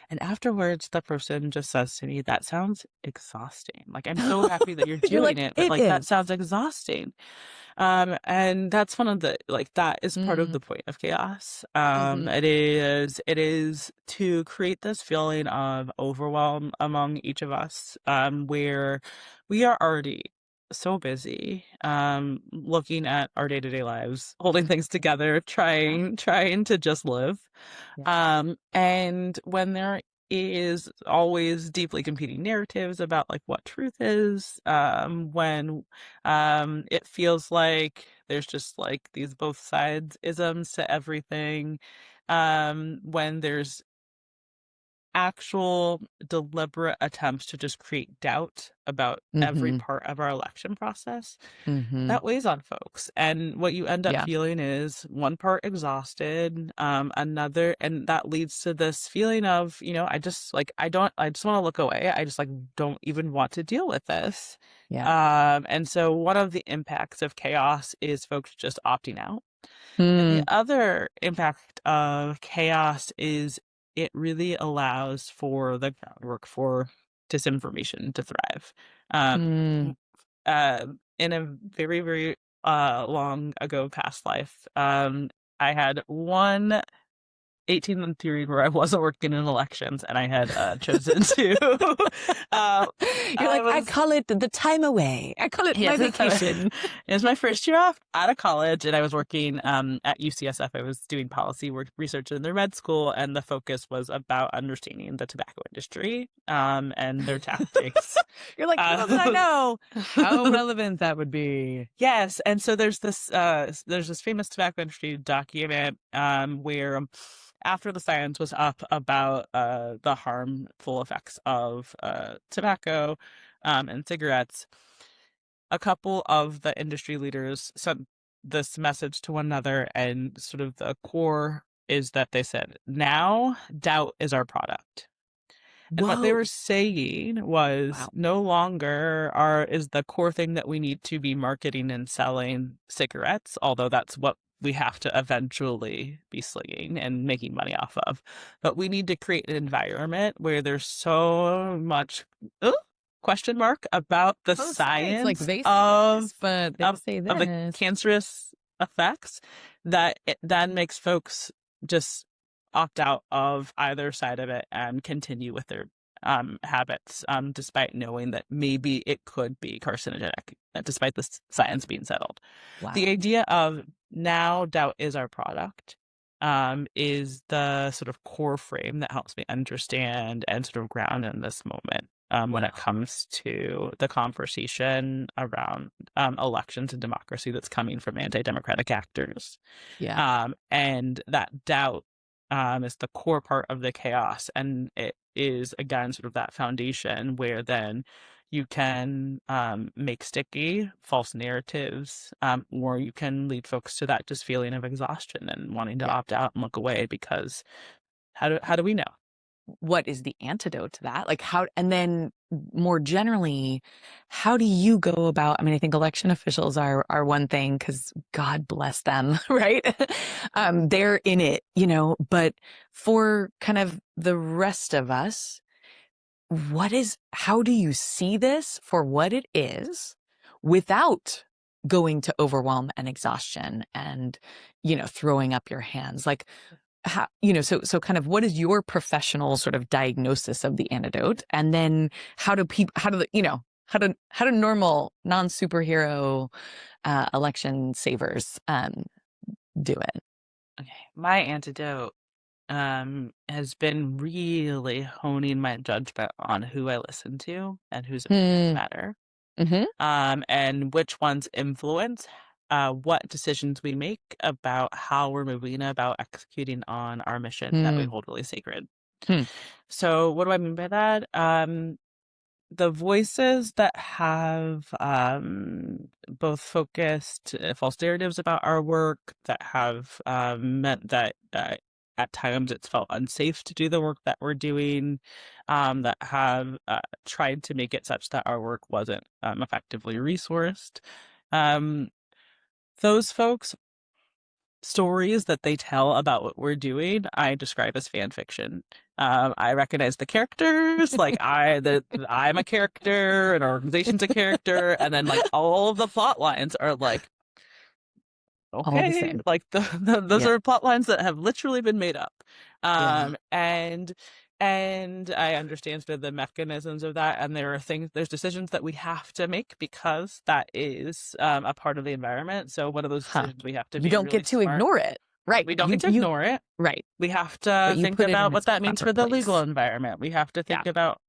and afterwards the person just says to me, "That sounds exhausting. Like I'm so happy that you're You're doing like, it, but it like that is. sounds exhausting." And that's one of the like that is part of Mm, the point of chaos. hmm. It is to create this feeling of overwhelm among each of us, where we are already so busy, looking at our day-to-day lives, holding things together, Yeah. trying to just live. Yeah. And when there is always deeply competing narratives about like what truth is, when it feels like there's just like these both sides isms to everything, when there's actual deliberate attempts to just create doubt about every Hmm. part of our election process, Hmm. that weighs on folks. And what you end up Yeah. feeling is one part exhausted, another, and that leads to this feeling of, I just want to look away. I just like don't even want to deal with this. Yeah. And so one of the impacts of chaos is folks just opting out. And the Mm, other impact of chaos is it really allows for the groundwork for disinformation to thrive. Um, mm. in a very, very long ago past life, I had one 18-month period where I wasn't working in elections, and I had chosen to. uh, You're I like, I was call it the time away. I call it my Yes, vacation. it was my first year off out of college, and I was working at UCSF. I was doing policy work research in their med school, and the focus was about understanding the tobacco industry and their tactics. You're like, little did I Um, know how relevant that would be. yes, and so there's this famous tobacco industry document where after the science was up about the harmful effects of tobacco and cigarettes, a couple of the industry leaders sent this message to one another, and sort of the core is that they said, now doubt is our product. And what they Whoa. were saying was Wow. no longer is the core thing that we need to be marketing and selling cigarettes, although that's what we have to eventually be slinging and making money off of. But we need to create an environment where there's so much question mark about the Both sides, like science they say this, but they of say of the this. cancerous effects that it then makes folks just opt out of either side of it and continue with their habits, despite knowing that maybe it could be carcinogenic, despite the science being settled. The Wow. idea of now doubt is our product is the sort of core frame that helps me understand and sort of ground in this moment when it Wow. comes to the conversation around elections and democracy that's coming from anti-democratic actors. Yeah. And that doubt is the core part of the chaos. And it is, again, sort of that foundation where then you can make sticky false narratives, or you can lead folks to that just feeling of exhaustion and wanting to Yeah. opt out and look away because how do we know? What is the antidote to that? Like how, and then more generally, how do you go about, I mean, I think election officials are one thing because God bless them, right? They're in it, but for kind of the rest of us, how do you see this for what it is without going to overwhelm and exhaustion and, throwing up your hands? Like, how, so kind of what is your professional sort of diagnosis of the antidote? And then how do normal non-superhero election savers do it? Okay. My antidote has been really honing my judgment on who I listen to and whose opinions Hmm. matter, Mm-hmm. and which ones influence what decisions we make about how we're moving about executing on our mission that we Hmm. hold really sacred. Hmm. So, what do I mean by that? The voices that have both focused false narratives about our work, that have meant that at times it's felt unsafe to do the work that we're doing, that have tried to make it such that our work wasn't effectively resourced. Um, those folks stories that they tell about what we're doing, I describe as fan fiction. I recognize the characters, like I'm a character, an organization's a character, and then like all of the plot lines are like, All the okay, same. like those Yeah. are plot lines that have literally been made up. Yeah. And I understand sort of the mechanisms of that, and there's decisions that we have to make because that is a part of the environment. So one of those Huh. decisions we have to You be don't really get to smart. ignore it. Right. We don't get to You, ignore it. right. We have But to you think put it about in what its that means proper for the legal place. environment. We have to Yeah. think about,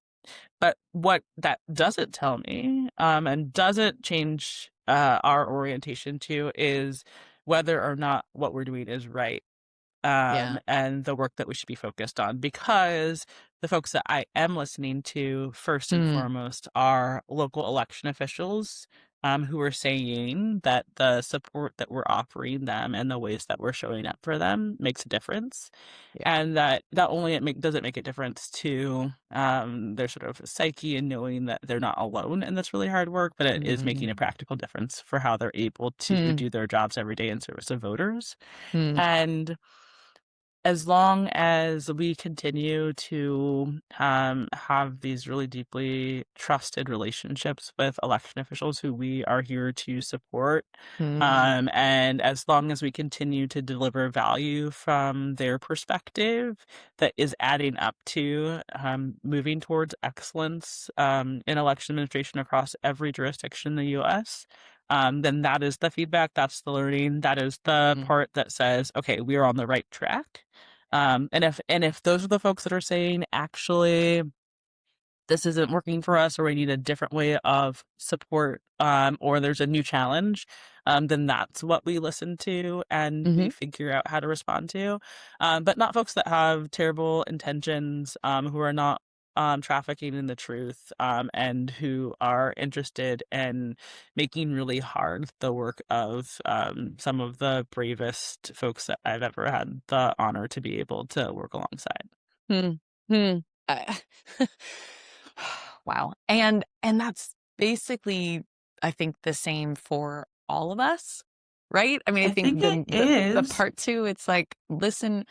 but what that doesn't tell me, and doesn't change our orientation to, is whether or not what we're doing is right, Yeah. and the work that we should be focused on. Because the folks that I am listening to, first and Hmm. foremost, are local election officials, who are saying that the support that we're offering them and the ways that we're showing up for them makes a difference. Yeah. And that not only does it make a difference to their sort of psyche and knowing that they're not alone in this really hard work, but it is making a Hmm. practical difference for how they're able to Hmm. do their jobs every day in service of voters. Hmm. And as long as we continue to have these really deeply trusted relationships with election officials who we are here to support, Hmm. and as long as we continue to deliver value from their perspective that is adding up to moving towards excellence in election administration across every jurisdiction in the U.S., then that is the feedback, that's the learning, that is the Hmm. part that says, okay, we are on the right track. And if those are the folks that are saying, actually, this isn't working for us, or we need a different way of support, or there's a new challenge, then that's what we listen to and we Hmm. figure out how to respond to. But not folks that have terrible intentions, who are not trafficking in the truth, and who are interested in making really hard the work of some of the bravest folks that I've ever had the honor to be able to work alongside. Hmm. Hmm. Uh, wow. And that's basically, I think, the same for all of us, right? I mean, I I think think it the is. part two, it's like, listen,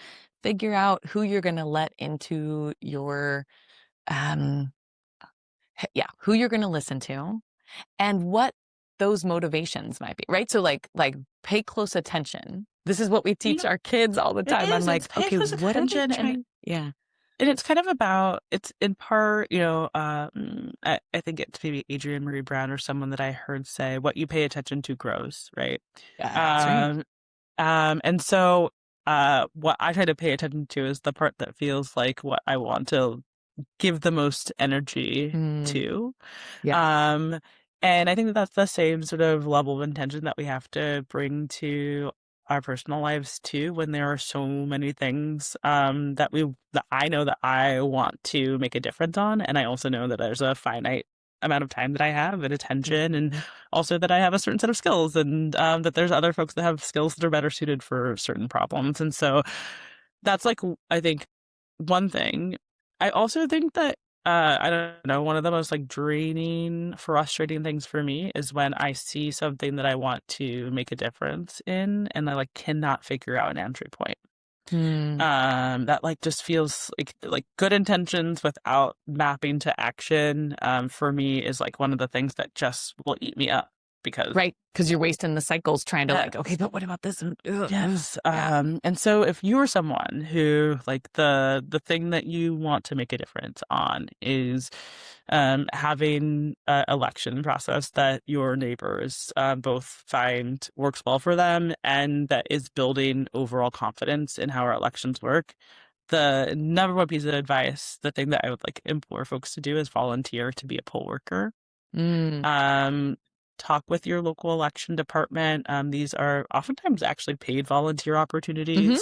figure out who you're going to let into your, um, yeah, who you're going to listen to and what those motivations might be, right? So like pay close attention. This is what we You teach know, our kids all the it time. I'm is. It's like, pay okay, close what are they attention, and trying? Yeah. it's kind of about, it's in part, I think it's maybe Adrienne Marie Brown or someone that I heard say, what you pay attention to grows, right? That's right. Um, and so what I try to pay attention to is the part that feels like what I want to give the most energy Mm, to. yeah. Um, and I think that that's the same sort of level of intention that we have to bring to our personal lives too, when there are so many things that I know that I want to make a difference on, and I also know that there's a finite amount of time that I have and attention, and Hmm. also that I have a certain set of skills, and that there's other folks that have skills that are better suited for certain problems. And so that's like, I think, one thing. I also think that I don't know, one of the most like draining, frustrating things for me is when I see something that I want to make a difference in and I like cannot figure out an entry point. Mm, That like just feels like good intentions without mapping to action, for me is like one of the things that just will eat me up because right. Because you're wasting the cycles trying to like, okay, yes. but what about this? And, Yes. yeah. And so if you are someone who like the thing that you want to make a difference on is having an election process that your neighbors both find works well for them and that is building overall confidence in how our elections work. The number one piece of advice, the thing that I would like implore folks to do is volunteer to be a poll worker. Mm, Um, talk with your local election department. These are oftentimes actually paid volunteer hmm opportunities.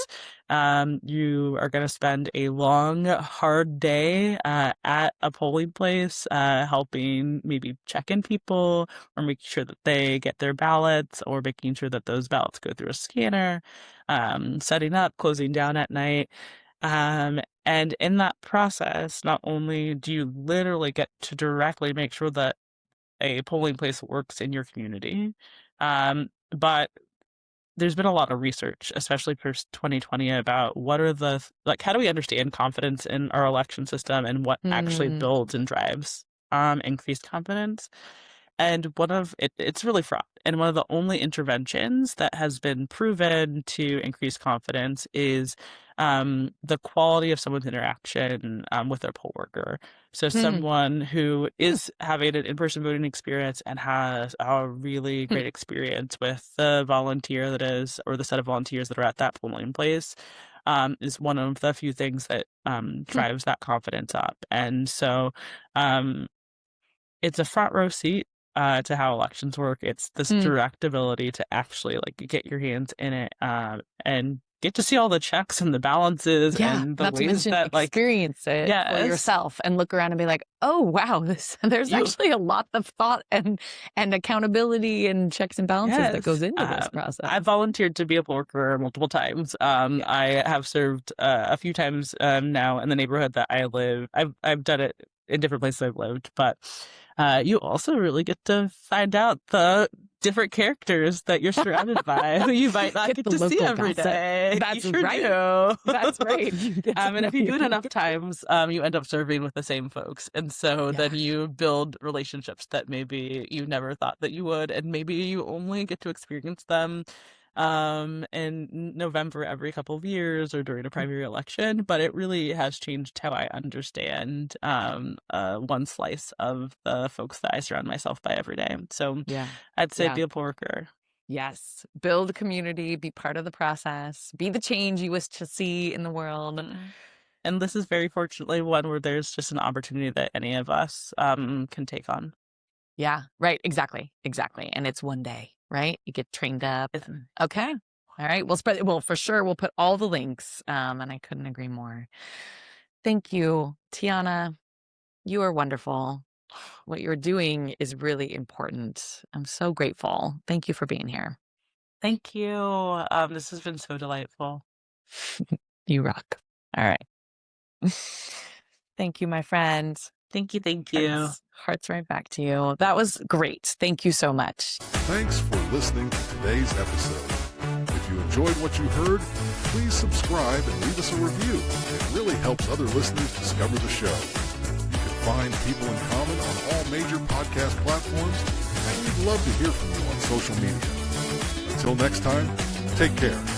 You are going to spend a long, hard day at a polling place, helping maybe check in people or making sure that they get their ballots or making sure that those ballots go through a scanner, setting up, closing down at night. And in that process, not only do you literally get to directly make sure that a polling place works in your community. But there's been a lot of research, especially for 2020, about what are like, how do we understand confidence in our election system and what actually mm, builds and drives increased confidence. And it's really fraught. And one of the only interventions that has been proven to increase confidence is the quality of someone's interaction with their poll worker. So mm, someone who mm, is having an in-person voting experience and has a really mm, great experience with the volunteer that is, or the set of volunteers that are at that polling place, is one of the few things that mm, drives that confidence up. And so um, it's a front row seat to how elections work. It's this mm. direct ability to actually like get your hands in it and get to see all the checks and the balances Yeah, and the not to ways mention that like experience it for yes, yourself and look around and be like, "Oh, wow, this there's you actually a lot of thought and accountability and checks and balances that goes yes. into this process." I volunteered to be a poll worker multiple times. Yeah. I have served a few times now in the neighborhood that I live. I've done it in different places I've lived, but you also really get to find out the different characters that you're surrounded by who you might not Get get the to see local every gossip. day. You That's sure right. do. That's right. You get to And know if you do it you. enough times, you end up serving with the same folks. And so Yeah. then you build relationships that maybe you never thought that you would, and maybe you only get to experience them in November every couple of years or during a primary election, but it really has changed how I understand one slice of the folks that I surround myself by every day. So Yeah. I'd say Yeah. be a poll worker. Yes. Build community, be part of the process, be the change you wish to see in the world. Mm. And this is very fortunately one where there's just an opportunity that any of us can take on. Yeah, right. Exactly. Exactly. And it's one day, right? You get trained up. It's And, okay. All right. Well, for sure, we'll put all the links. And I couldn't agree more. Thank you, Tiana. You are wonderful. What you're doing is really important. I'm so grateful. Thank you for being here. Thank you. This has been so delightful. You rock. All right. Thank you, my friend. Thank you. Thank you. Hearts right back to you. That was great. Thank you so much. Thanks for listening to today's episode. If you enjoyed what you heard, please subscribe and leave us a review. It really helps other listeners discover the show. You can find People in Common on all major podcast platforms, and we'd love to hear from you on social media. Until next time, take care.